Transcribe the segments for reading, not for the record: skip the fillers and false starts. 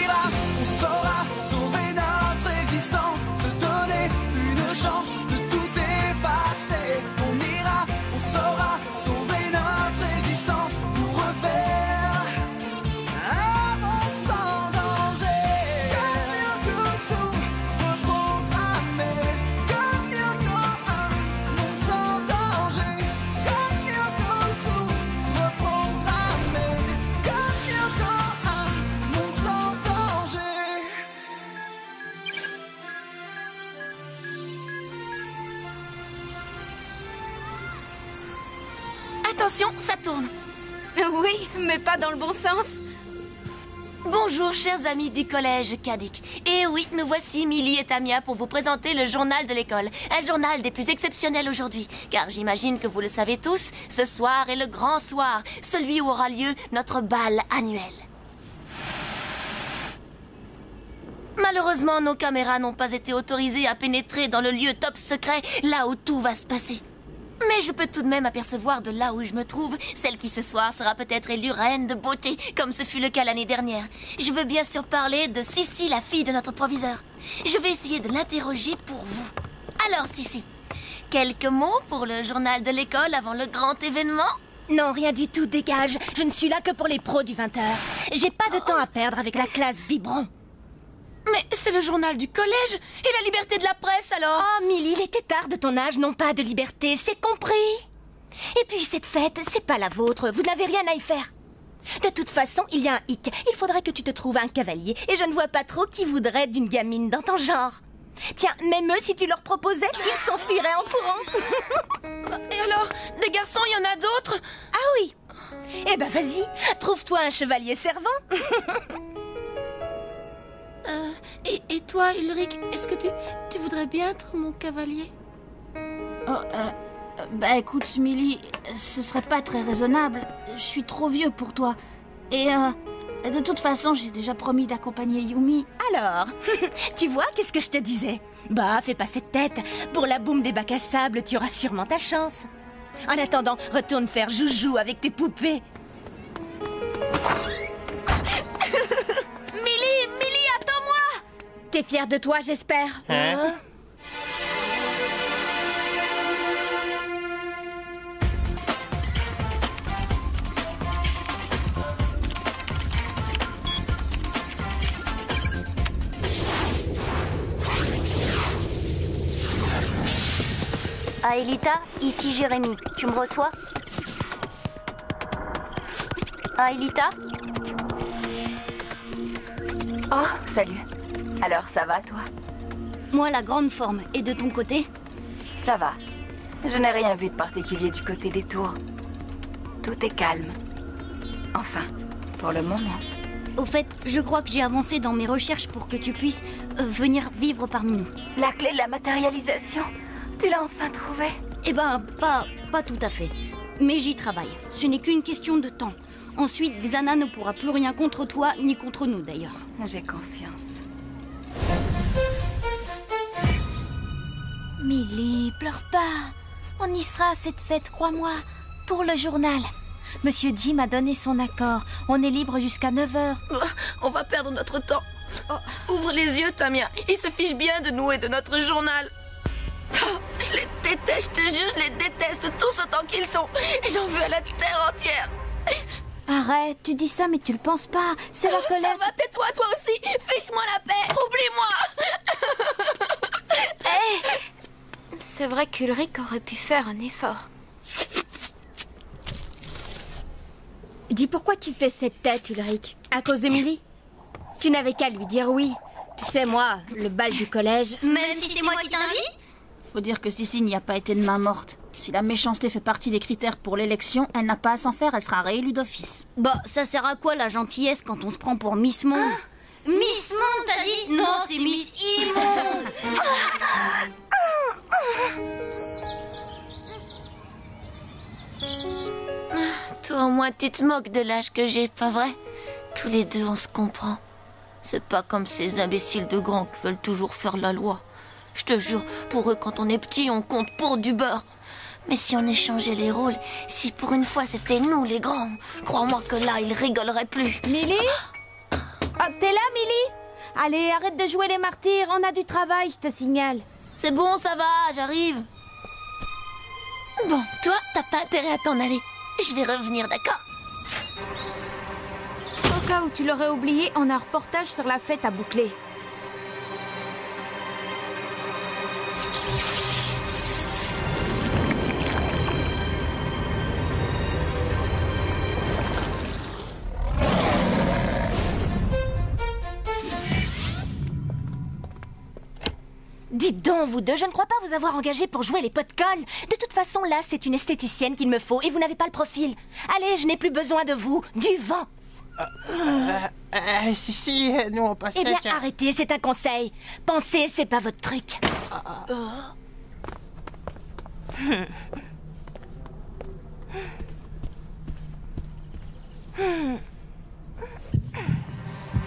ira, on saura sauver notre existence, se donner une chance de tout effacer. On ira, on saura sauver notre existence pour refaire un monde sans danger. Comme tout reprogrammé, comme un monde sans danger. Comme tout reprogrammé, comme un monde sans danger. Attention, ça tourne. Oui, mais pas dans le bon sens. Bonjour, chers amis du collège Kadik. Et oui, nous voici, Millie et Tamia, pour vous présenter le journal de l'école. Un journal des plus exceptionnels aujourd'hui. Car j'imagine que vous le savez tous, ce soir est le grand soir, celui où aura lieu notre bal annuel. Malheureusement, nos caméras n'ont pas été autorisées à pénétrer dans le lieu top secret, là où tout va se passer. Mais je peux tout de même apercevoir de là où je me trouve celle qui ce soir sera peut-être élue reine de beauté, comme ce fut le cas l'année dernière. Je veux bien sûr parler de Sissi, la fille de notre proviseur. Je vais essayer de l'interroger pour vous. Alors Sissi, quelques mots pour le journal de l'école avant le grand événement? Non, rien du tout, dégage. Je ne suis là que pour les pros du 20h. J'ai pas de temps à perdre avec la classe biberon. Mais c'est le journal du collège et la liberté de la presse alors. Oh, Millie, les têtards de ton âge n'ont pas de liberté, c'est compris. Et puis cette fête, c'est pas la vôtre, vous n'avez rien à y faire. De toute façon, il y a un hic. Il faudrait que tu te trouves un cavalier. Et je ne vois pas trop qui voudrait d'une gamine dans ton genre. Tiens, même eux, si tu leur proposais, ils s'enfuiraient en courant. Et alors, des garçons, il y en a d'autres? Ah oui. Eh ben vas-y, trouve-toi un chevalier servant. Et toi, Ulrich, est-ce que tu voudrais bien être mon cavalier? Bah écoute, Millie, ce serait pas très raisonnable. Je suis trop vieux pour toi. Et de toute façon, j'ai déjà promis d'accompagner Yumi. Alors, tu vois, qu'est-ce que je te disais? Bah, fais pas cette tête. Pour la boum des bacs à sable, tu auras sûrement ta chance. En attendant, retourne faire joujou avec tes poupées. Millie, attends-moi! T'es fière de toi, j'espère? Hein? Aelita, ici Jérémy. Tu me reçois? Aelita? Oh, salut. Alors, ça va, toi? Moi, la grande forme. Et de ton côté? Ça va. Je n'ai rien vu de particulier du côté des tours. Tout est calme. Enfin, pour le moment. Au fait, je crois que j'ai avancé dans mes recherches pour que tu puisses venir vivre parmi nous. La clé de la matérialisation, tu l'as enfin trouvée? Eh ben, pas tout à fait. Mais j'y travaille. Ce n'est qu'une question de temps. Ensuite, Xana ne pourra plus rien contre toi, ni contre nous d'ailleurs. J'ai confiance. Millie, pleure pas. On y sera à cette fête, crois-moi. Pour le journal. Monsieur Jim a donné son accord. On est libre jusqu'à 9h. On va perdre notre temps. Ouvre les yeux, Tamia. Ils se fichent bien de nous et de notre journal. Oh, je les déteste, je te jure, je les déteste tous autant qu'ils sont. J'en veux à la terre entière. Arrête, tu dis ça mais tu le penses pas. C'est la colère. Ça va, tais-toi toi aussi. Fiche-moi la paix. Oublie-moi. C'est vrai qu'Ulrich aurait pu faire un effort. Dis pourquoi tu fais cette tête, Ulrich? À cause d'Emily? Tu n'avais qu'à lui dire oui. Tu sais, moi, le bal du collège... Même si c'est moi qui t'invite? Faut dire que Sissi n'y a pas été de main morte. Si la méchanceté fait partie des critères pour l'élection, elle n'a pas à s'en faire, elle sera réélue d'office. Bah, ça sert à quoi la gentillesse quand on se prend pour Miss Monde? Miss Monde, t'as dit? Non, c'est Miss Immonde. Toi, au moins, tu te moques de l'âge que j'ai, pas vrai? Tous les deux, on se comprend. C'est pas comme ces imbéciles de grands qui veulent toujours faire la loi. Je te jure, pour eux, quand on est petit, on compte pour du beurre. Mais si on échangeait les rôles, si pour une fois c'était nous les grands, crois-moi que là, ils rigoleraient plus. Millie? Ah, t'es là, Millie? Allez, arrête de jouer les martyrs, on a du travail, je te signale. C'est bon, ça va, j'arrive. Bon, toi, t'as pas intérêt à t'en aller. Je vais revenir, d'accord? Au cas où tu l'aurais oublié, on a un reportage sur la fête à boucler. Dites donc, vous deux, je ne crois pas vous avoir engagé pour jouer les pots de colle. De toute façon, là, c'est une esthéticienne qu'il me faut et vous n'avez pas le profil. Allez, je n'ai plus besoin de vous. Du vent. Si, nous on pensait Eh bien, que... arrêtez, c'est un conseil. Pensez, c'est pas votre truc.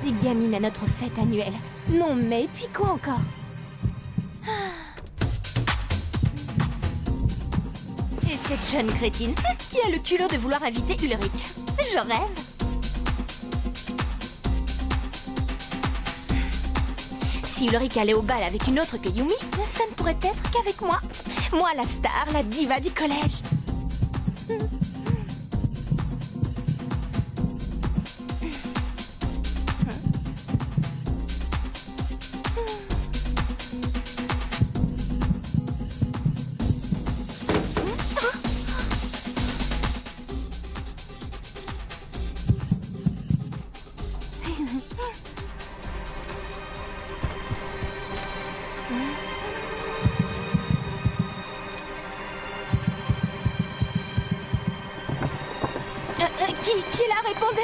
Des gamines à notre fête annuelle. Non mais, puis quoi encore? Et cette jeune crétine qui a le culot de vouloir inviter Ulrich. Je rêve. Si Ulrich allait au bal avec une autre que Yumi, ça ne pourrait être qu'avec moi. Moi, la star, la diva du collège. Qui la répondait?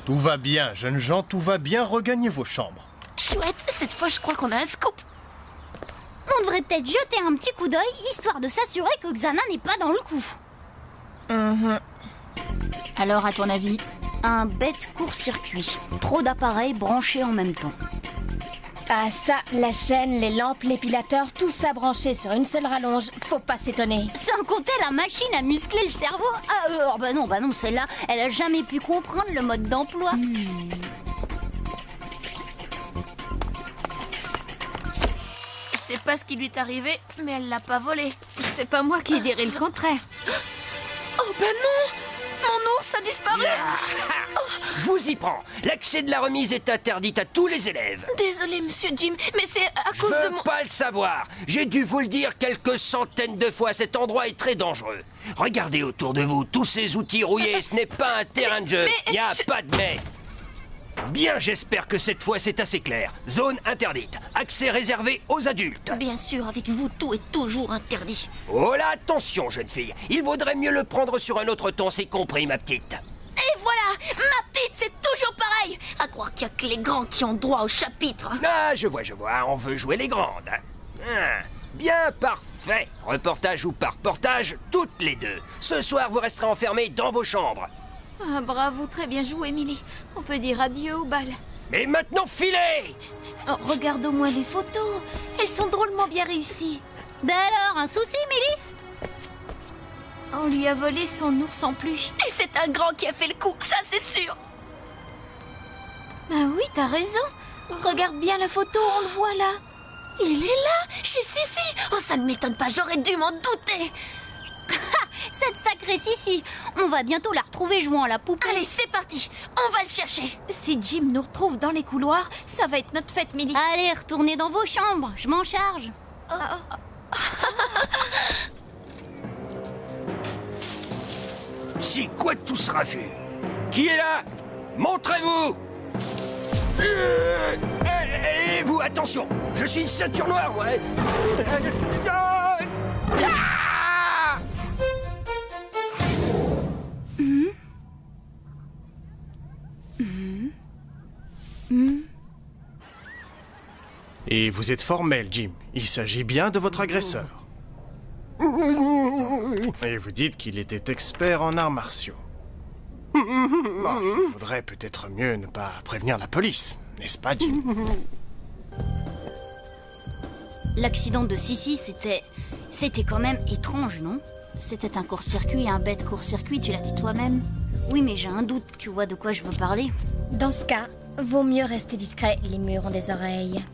Tout va bien, jeunes gens, tout va bien, regagnez vos chambres. Chouette, cette fois, je crois qu'on a un scoop. On devrait peut-être jeter un petit coup d'œil, histoire de s'assurer que Xana n'est pas dans le coup. Alors, à ton avis? Un bête court-circuit. Trop d'appareils branchés en même temps. Ah ça, la chaîne, les lampes, l'épilateur, tout ça branché sur une seule rallonge, faut pas s'étonner. Sans compter la machine à muscler le cerveau. Bah non, celle-là, elle a jamais pu comprendre le mode d'emploi. Je sais pas ce qui lui est arrivé, mais elle l'a pas volé. C'est pas moi qui dirais le contraire. Oh ben non! Mon ours a disparu! Je vous y prends. L'accès de la remise est interdit à tous les élèves. Désolé, monsieur Jim, mais c'est à Je cause de veux mon... pas le savoir. J'ai dû vous le dire quelques centaines de fois. Cet endroit est très dangereux. Regardez autour de vous. Tous ces outils rouillés, ce n'est pas un terrain de jeu. Il n'y a pas de mais. Bien, j'espère que cette fois c'est assez clair. Zone interdite. Accès réservé aux adultes. Bien sûr, avec vous, tout est toujours interdit. Oh là, attention, jeune fille. Il vaudrait mieux le prendre sur un autre ton, c'est compris, ma petite. Et voilà! Ma petite, c'est toujours pareil! À croire qu'il y a que les grands qui ont droit au chapitre. Ah, je vois, on veut jouer les grandes. Ah, bien, parfait. Reportage ou pas reportage, toutes les deux. Ce soir, vous resterez enfermés dans vos chambres. Ah, bravo, très bien joué, Emily. On peut dire adieu au bal. Mais maintenant, filez! Oh, regarde au moins les photos. Elles sont drôlement bien réussies. Bah alors, un souci, Millie? On lui a volé son ours en peluche. Et c'est un grand qui a fait le coup, ça c'est sûr! Bah oui, t'as raison. Regarde bien la photo, on le voit là. Il est là, chez Sissi! Oh, ça ne m'étonne pas, j'aurais dû m'en douter! Cette sacrée Sissi. On va bientôt la retrouver jouant à la poupée. Allez, c'est parti, on va le chercher! Si Jim nous retrouve dans les couloirs, ça va être notre fête, Millie. Allez, retournez dans vos chambres, je m'en charge. C'est quoi tout ce raffut? Qui est là? Montrez-vous! Et vous, attention! Je suis une ceinture noire, moi! Et vous êtes formel, Jim. Il s'agit bien de votre agresseur. Et vous dites qu'il était expert en arts martiaux. Bon, il faudrait peut-être mieux ne pas prévenir la police, n'est-ce pas, Jim? L'accident de Sissi, c'était quand même étrange, non? C'était un court-circuit, un bête court-circuit, tu l'as dit toi-même. Oui, mais j'ai un doute, tu vois de quoi je veux parler? Dans ce cas, vaut mieux rester discret, les murs ont des oreilles.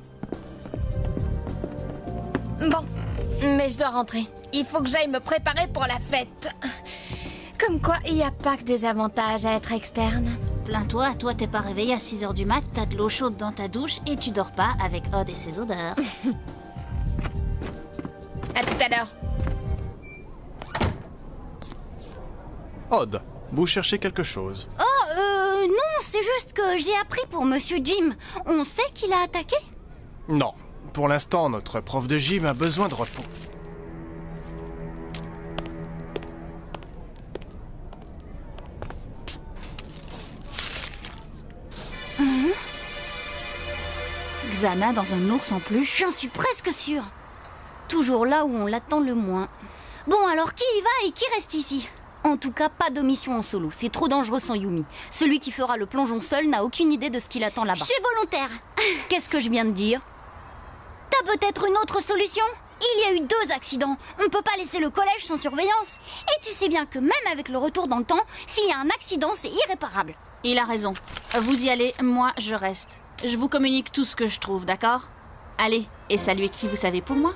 Bon, mais je dois rentrer. Il faut que j'aille me préparer pour la fête. Comme quoi, il n'y a pas que des avantages à être externe. Plains-toi, toi t'es pas réveillé à 6h du mat, t'as de l'eau chaude dans ta douche et tu dors pas avec Odd et ses odeurs. À tout à l'heure. Odd, vous cherchez quelque chose? Oh, non, c'est juste que j'ai appris pour Monsieur Jim. On sait qu'il a attaqué? Non. Pour l'instant, notre prof de gym a besoin de repos. Xana dans un ours en peluche. J'en suis presque sûre. Toujours là où on l'attend le moins. Bon, alors qui y va et qui reste ici? En tout cas, pas de mission en solo. C'est trop dangereux sans Yumi. Celui qui fera le plongeon seul n'a aucune idée de ce qui l'attend là-bas. Je suis volontaire. Qu'est-ce que je viens de dire? T'as peut-être une autre solution? Il y a eu 2 accidents. On peut pas laisser le collège sans surveillance. Et tu sais bien que même avec le retour dans le temps, s'il y a un accident, c'est irréparable. Il a raison. Vous y allez, moi je reste. Je vous communique tout ce que je trouve, d'accord? Allez, et saluez qui vous savez pour moi?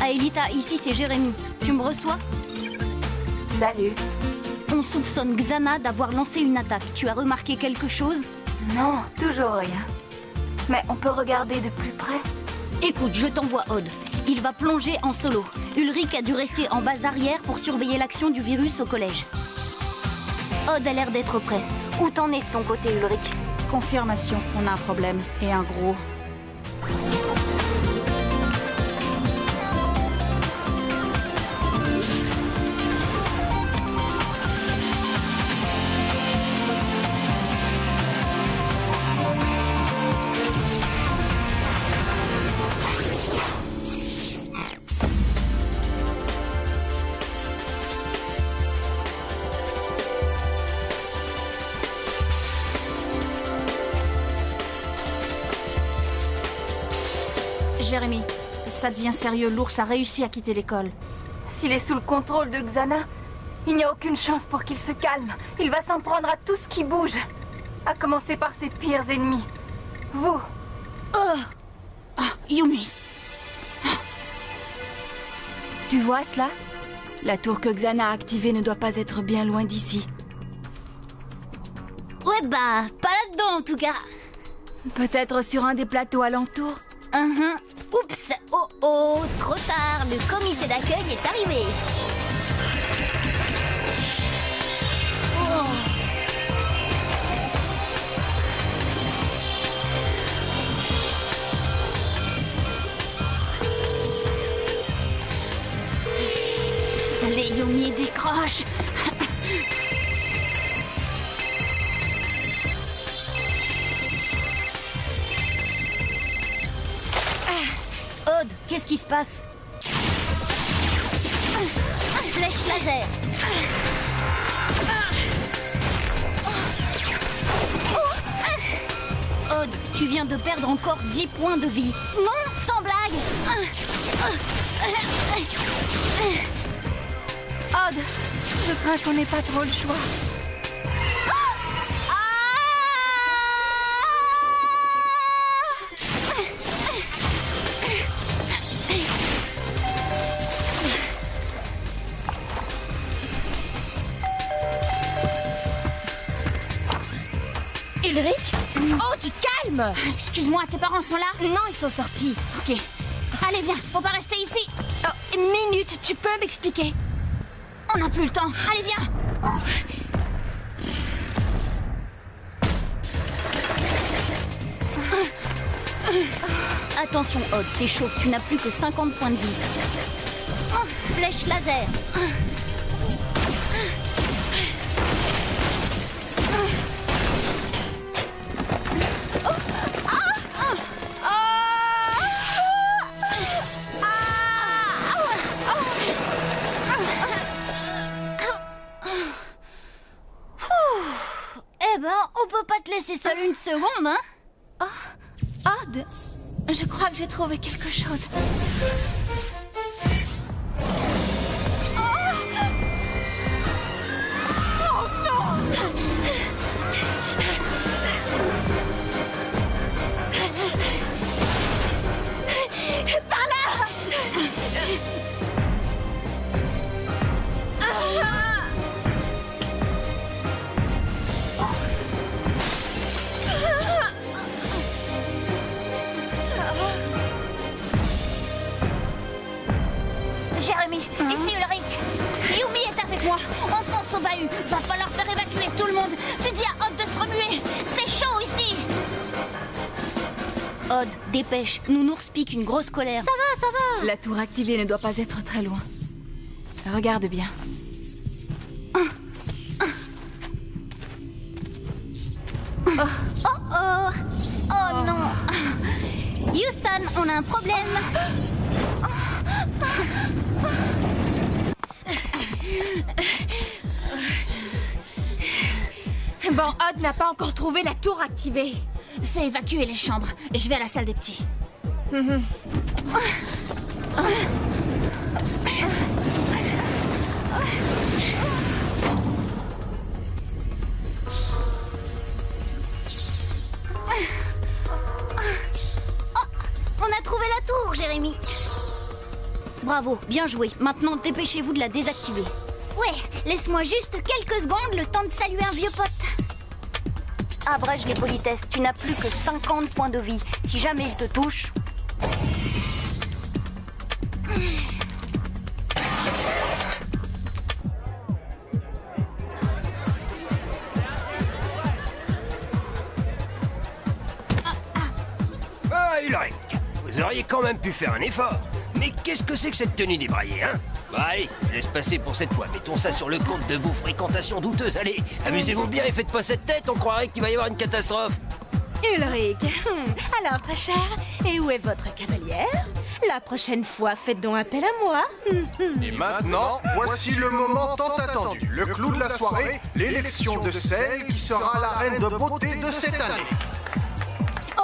Aelita, ici c'est Jérémy. Tu me reçois? Salut. On soupçonne Xana d'avoir lancé une attaque. Tu as remarqué quelque chose? Non, toujours rien. Mais on peut regarder de plus près. Écoute, je t'envoie Odd. Il va plonger en solo. Ulrich a dû rester en base arrière pour surveiller l'action du virus au collège. Odd a l'air d'être prêt. Où t'en es de ton côté, Ulrich? Confirmation, on a un problème. Et un gros. Jérémy, ça devient sérieux, l'ours a réussi à quitter l'école. S'il est sous le contrôle de Xana, il n'y a aucune chance pour qu'il se calme. Il va s'en prendre à tout ce qui bouge. À commencer par ses pires ennemis. Vous. Yumi. Tu vois cela? La tour que Xana a activée ne doit pas être bien loin d'ici. Ouais bah, pas là-dedans en tout cas. Peut-être sur un des plateaux alentours? Oups, oh, trop tard, le comité d'accueil est arrivé. Allez, Yumi, décroche. Odd, qu'est-ce qui se passe? Flèche laser. Odd, tu viens de perdre encore 10 points de vie. Non, sans blague. vague. Odd, je crains qu'on n'ait pas trop le choix. Ulrich? Oh, tu calmes! Excuse-moi, tes parents sont là? Non, ils sont sortis. Ok. Allez, viens, faut pas rester ici. Oh, minute, tu peux m'expliquer? On n'a plus le temps. Allez, viens. Attention, Odd, c'est chaud. Tu n'as plus que 50 points de vie. Oh, flèche laser. Eh ben, on peut pas te laisser seule une seconde, hein? Odd, je crois que j'ai trouvé quelque chose. Jérémy, ici Ulrich. Yumi est avec moi. On fonce au bahut. Va falloir faire évacuer tout le monde. Tu dis à Odd de se remuer. C'est chaud ici. Odd, dépêche. Nounours pique une grosse colère. Ça va. La tour activée ne doit pas être très loin. Regarde bien. Oh non. Houston, on a un problème. Bon, Odd n'a pas encore trouvé la tour activée. Fais évacuer les chambres. Je vais à la salle des petits. On a trouvé la tour, Jérémy. Bravo, bien joué. Maintenant, dépêchez-vous de la désactiver. Ouais, laisse-moi juste quelques secondes, le temps de saluer un vieux pote. Abrège les politesses, tu n'as plus que 50 points de vie. Si jamais il te touche... Ah, Ulrich, vous auriez quand même pu faire un effort. Mais qu'est-ce que c'est que cette tenue débraillée, hein? Bah allez, je laisse passer pour cette fois. Mettons ça sur le compte de vos fréquentations douteuses. Allez, amusez-vous bien et faites pas cette tête, on croirait qu'il va y avoir une catastrophe. Ulrich, alors très cher, et où est votre cavalière? La prochaine fois, faites donc appel à moi. Et maintenant, voici le moment tant attendu. Le clou de la soirée, l'élection de celle qui sera la reine de beauté de cette année.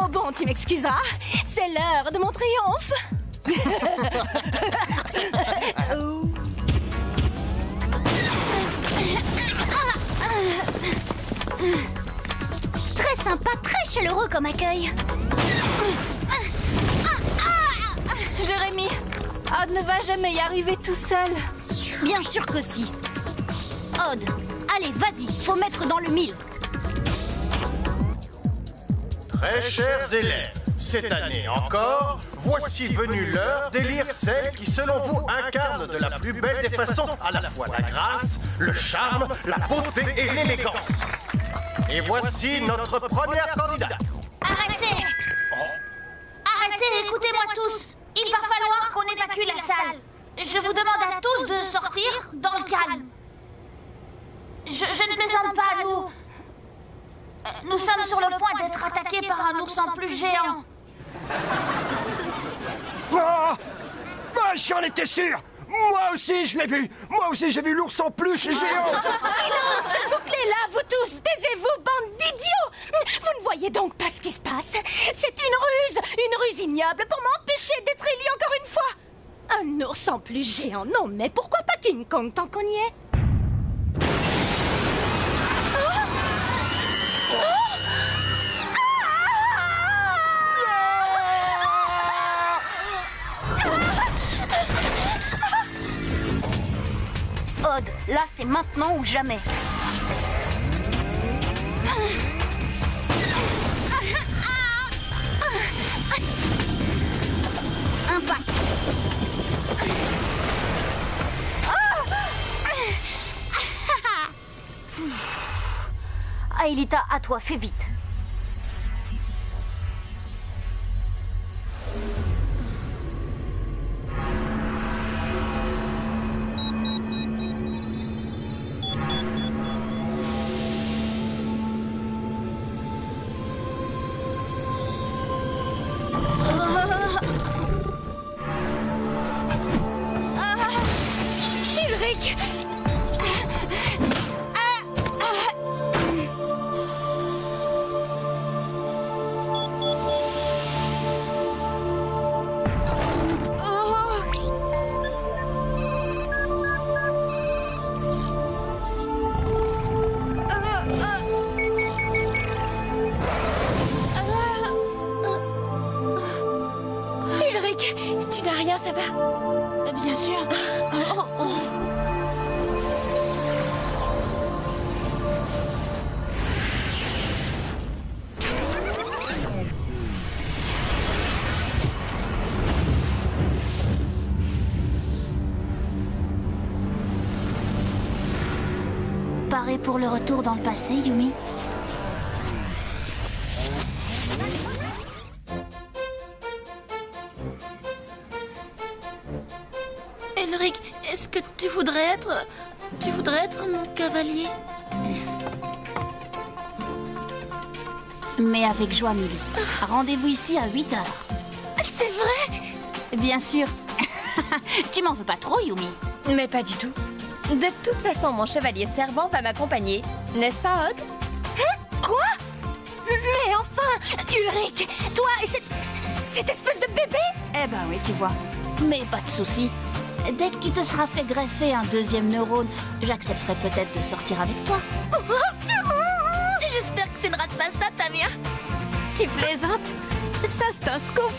Oh bon, tu m'excuseras, c'est l'heure de mon triomphe. Très sympa, très chaleureux comme accueil. Jérémy, Odd ne va jamais y arriver tout seul. Bien sûr que si. Odd, allez, vas-y, faut mettre dans le mille. Très chers élèves, cette année encore, voici venue l'heure d'élire celle qui, selon vous, incarne de la plus belle des façons à la fois la grâce, le charme, la beauté et l'élégance. Et voici notre première candidate. Arrêtez! Arrêtez, écoutez-moi tous. Il va falloir qu'on évacue la salle. Je vous demande à tous de sortir dans le calme. Je ne plaisante pas, nous sommes sur le point d'être attaqués par un ours en plus géant. Ah, j'en étais sûr. Moi aussi, je l'ai vu. Moi aussi, j'ai vu l'ours en peluche géant. Silence! Bouclez-la, vous tous! Taisez-vous, bande d'idiots! Vous ne voyez donc pas ce qui se passe? C'est une ruse ignoble pour m'empêcher d'être élu encore une fois! Un ours en plus géant, non mais pourquoi pas King Kong tant qu'on y est? Odd, là c'est maintenant ou jamais. Impact. Aelita, à toi, fais vite. Ulrich! Ulrich, tu n'as rien, ça va? Bien sûr. Paré pour le retour dans le passé, Yumi? Elric, est-ce que tu voudrais être... mon cavalier? Mais avec joie, Millie. Rendez-vous ici à 8h. C'est vrai? Bien sûr. Tu m'en veux pas trop, Yumi? Mais pas du tout. De toute façon, mon chevalier servant va m'accompagner. N'est-ce pas, Odd? Quoi? Mais enfin, Ulrich, toi et cette espèce de bébé? Eh ben oui, tu vois. Mais pas de souci. Dès que tu te seras fait greffer un deuxième neurone, j'accepterai peut-être de sortir avec toi. J'espère que tu ne rates pas ça, Tamia. Tu plaisantes? Ça, c'est un scoop.